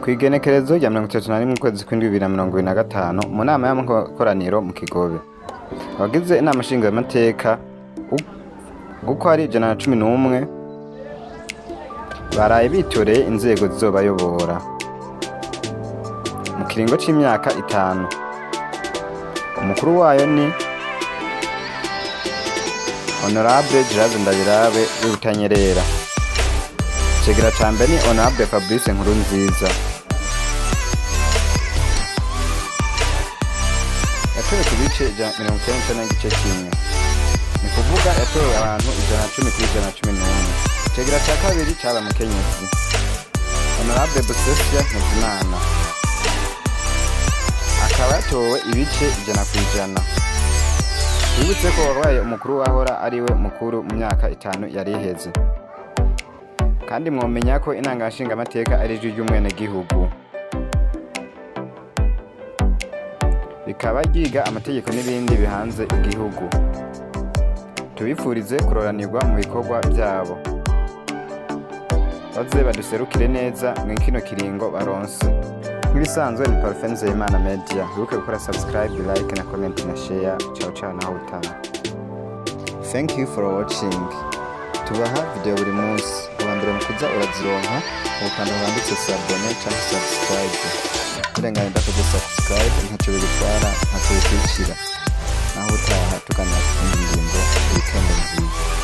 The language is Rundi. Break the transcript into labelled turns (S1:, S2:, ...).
S1: Kw'igenekerezo rya 31 ukwezi kw'indwi 2025 mu nama y'amakoraniro mu Kigobe, abagize inama nshingamateka uko ari 111 baraye bitoreye inzego zizobayobora mu kiringo c'imyaka 5. Umukuru wayo ni Honorable Jiraze Ndabirabe w'Ibutanyerera. Icegera ca mbere ni Honorable Fabrice Nkurunziza. Yatowe ku bice 90 n'igice kimwe, ni kuvuga yatowe abantu 110 kuri 111. Icegera ca kabiri caba Mukenyezi Honorable Busesia Ntezimana, akaba yatowe ibice 100%. Twibutse ko wabaye umukuru wahora ariwe mukuru mu myaka 5 yari iheze, kandi mwomenya ko inanga nshingamateka ari ijwi ry'umwenegihugu, rikaba ryiga amategeko n'ibindi bihanze igihugu. Tubifurize kuroranirwa mu bikorwa byabo, baze baduserukire neza mu kino kiringo baronse. Nk'ibisanzwe ni Parfenze Imana Media. Wibuke gukora subscribe, like na comment na share. Ciao ciao na utaha. Thank you for watching. Tubaha video buri munsi. Uwambere mu kuza urazironka ukanda handitse s'abonner cyangwa subscribe. Irengana ndakoze subscribe ntacyo bigutwara, ntacyo bikwicira. Naho utaha tukana indirimbo weekend nziza.